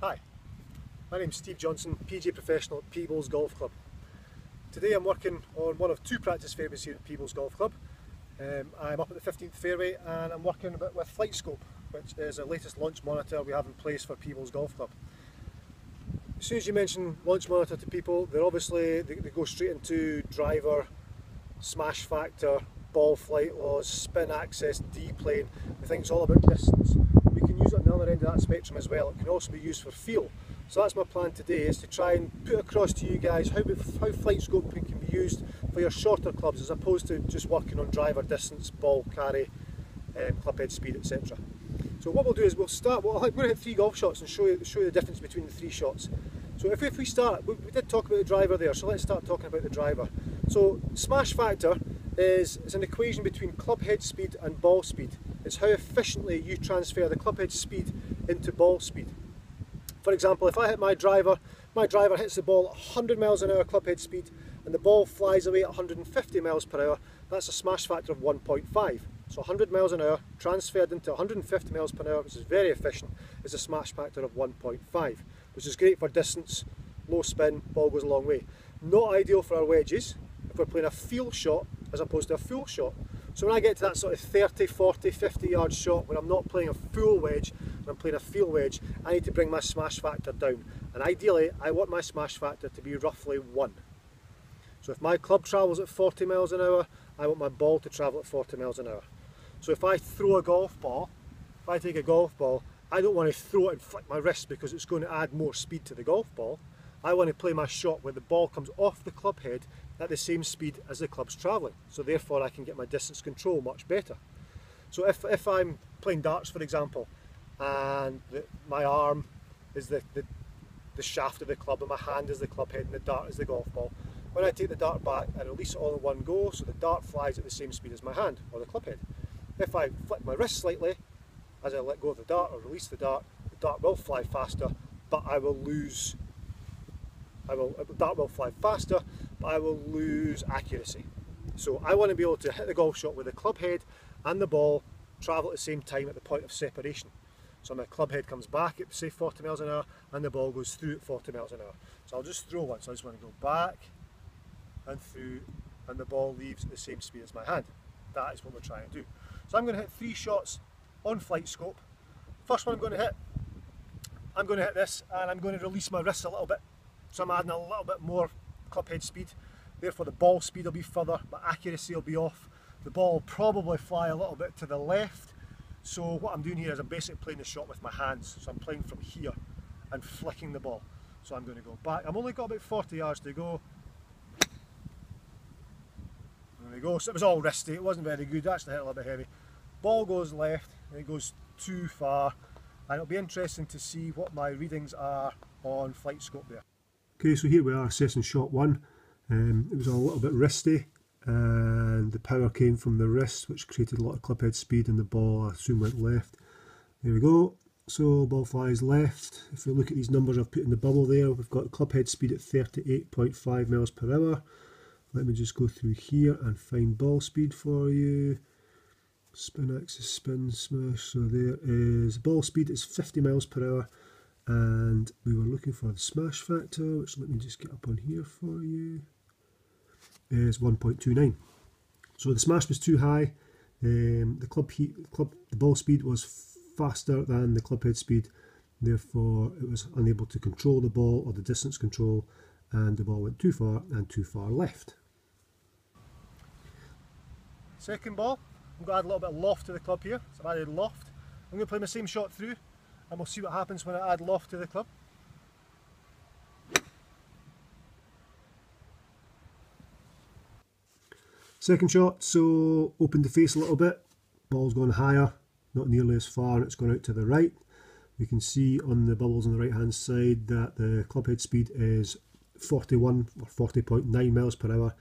Hi, my name's Steve Johnson, PGA Professional at Peebles Golf Club. Today I'm working on one of two practice fairways here at Peebles Golf Club. I'm up at the 15th fairway and I'm working a bit with Flightscope, which is the latest launch monitor we have in place for Peebles Golf Club. As soon as you mention launch monitor to people, they go straight into driver, smash factor, ball flight laws, spin access, D-plane. They think it's all about distance. We can use it on the other end of that spectrum as well. It can also be used for feel. So that's my plan today, is to try and put across to you guys how Flightscope can be used for your shorter clubs as opposed to just working on driver distance, ball carry, club head speed, etc. So what we'll do is we're going to hit 3 golf shots and show you the difference between the 3 shots. So if we start, we did talk about the driver there, so let's start talking about the driver. So smash factor is an equation between club head speed and ball speed. It's how efficiently you transfer the club head speed into ball speed. For example, if I hit my driver hits the ball at 100 miles an hour club head speed and the ball flies away at 150 miles per hour, that's a smash factor of 1.5. So 100 miles an hour transferred into 150 miles per hour, which is very efficient, is a smash factor of 1.5, which is great for distance, low spin, ball goes a long way. Not ideal for our wedges if we're playing a feel shot as opposed to a full shot. So when I get to that sort of 30, 40, 50 yard shot when I'm not playing a full wedge and I'm playing a feel wedge, I need to bring my smash factor down. And ideally, I want my smash factor to be roughly 1. So if my club travels at 40 miles an hour, I want my ball to travel at 40 miles an hour. So if I throw a golf ball, if I take a golf ball, I don't want to throw it and flick my wrist because it's going to add more speed to the golf ball. I want to play my shot where the ball comes off the club head at the same speed as the club's travelling. So therefore I can get my distance control much better. So if I'm playing darts, for example, and my arm is the shaft of the club and my hand is the club head and the dart is the golf ball, when I take the dart back I release it all in one go, so the dart flies at the same speed as my hand or the club head. If I flick my wrist slightly as I let go of the dart or release the dart will fly faster, but the dart will fly faster, but I will lose accuracy. So I want to be able to hit the golf shot with the club head and the ball travel at the same time at the point of separation. So my club head comes back at say 40 miles an hour and the ball goes through at 40 miles an hour. So I'll just throw one, so I just want to go back and through and the ball leaves at the same speed as my hand. That is what we're trying to do. So I'm going to hit 3 shots on Flightscope. First one I'm going to hit this and I'm going to release my wrist a little bit. So I'm adding a little bit more club head speed, therefore the ball speed will be further, but accuracy will be off. The ball will probably fly a little bit to the left. So what I'm doing here is I'm basically playing the shot with my hands. So I'm playing from here and flicking the ball. So I'm going to go back. I've only got about 40 yards to go. There we go. So it was all wristy. It wasn't very good. Actually hit a little bit heavy. Ball goes left and it goes too far. And it'll be interesting to see what my readings are on Flightscope there. Okay, so here we are assessing shot 1. It was a little bit wristy and the power came from the wrist, which created a lot of club head speed, and the ball I assume went left. There we go. So ball flies left. If we look at these numbers I've put in the bubble there, we've got club head speed at 38.5 miles per hour. Let me just go through here and find ball speed for you. Spin axis, spin, smash. So there is ball speed is 50 miles per hour. And we were looking for the smash factor, which let me just get up on here for you, is 1.29. So the smash was too high. The ball speed was faster than the club head speed, therefore it was unable to control the ball or the distance control, and the ball went too far and too far left. Second ball, I'm going to add a little bit of loft to the club here, so I've added loft. I'm going to play my same shot through, and we'll see what happens when I add loft to the club. Second shot, so opened the face a little bit, ball's gone higher, not nearly as far, and it's gone out to the right. We can see on the bubbles on the right hand side that the club head speed is 41 or 40.9 miles per hour,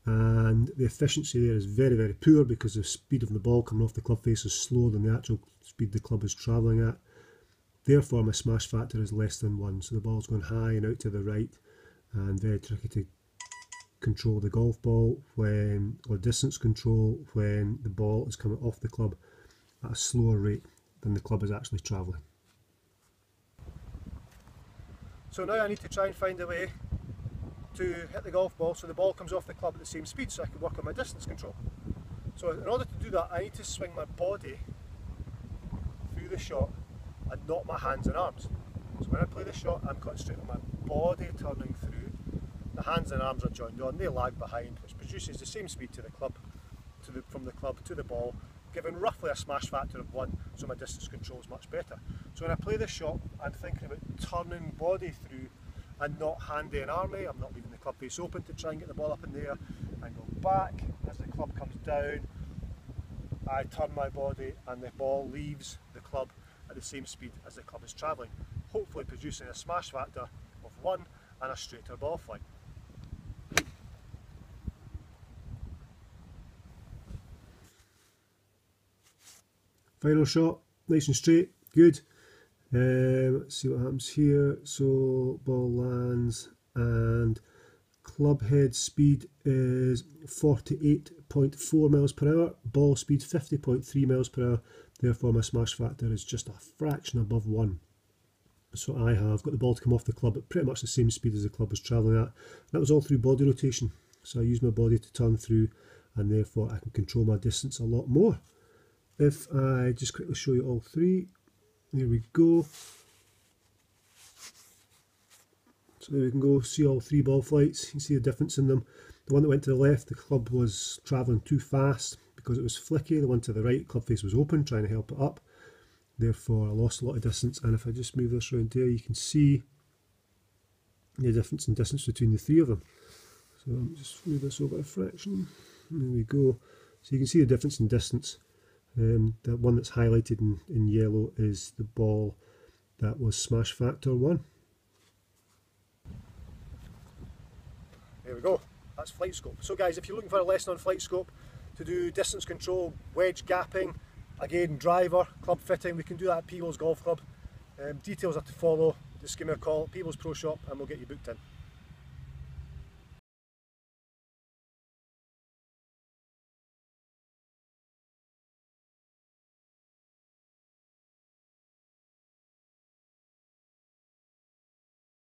and the efficiency there is very, very poor because the speed of the ball coming off the club face is slower than the actual speed the club is travelling at. Therefore my smash factor is less than 1, so the ball's going high and out to the right, and very tricky to control the golf ball or distance control when the ball is coming off the club at a slower rate than the club is actually travelling. So now I need to try and find a way to hit the golf ball so the ball comes off the club at the same speed so I can work on my distance control. So in order to do that, I need to swing my body through the shot and not my hands and arms. So when I play the shot, I'm concentrating on my body turning through. The hands and arms are joined on, they lag behind, which produces the same speed to the club, from the club to the ball, giving roughly a smash factor of 1, so my distance control is much better. So when I play the shot, I'm thinking about turning body through and not handy and army. I'm not leaving the club face open to try and get the ball up in the air. I go back as the club comes down, I turn my body and the ball leaves the club at the same speed as the club is travelling, hopefully producing a smash factor of 1 and a straighter ball flight. Final shot, nice and straight, good. Let's see what happens here. So ball lands and club head speed is 48.4 miles per hour, ball speed 50.3 miles per hour, therefore my smash factor is just a fraction above 1. So I have got the ball to come off the club at pretty much the same speed as the club was travelling at. That was all through body rotation, so I use my body to turn through and therefore I can control my distance a lot more. If I just quickly show you all three, there we go. So there we can go, see all 3 ball flights, you can see the difference in them. The one that went to the left, the club was travelling too fast because it was flicky. The one to the right, club face was open, trying to help it up. Therefore I lost a lot of distance, and if I just move this around here, you can see the difference in distance between the 3 of them. So I'll just move this over a fraction, there we go. So you can see the difference in distance. The one that's highlighted in yellow is the ball that was smash factor 1. There we go, that's Flightscope. So guys, if you're looking for a lesson on Flightscope to do distance control, wedge gapping, again driver, club fitting, we can do that at Peebles Golf Club. Details are to follow. Just give me a call, Peebles Pro Shop, and we'll get you booked in.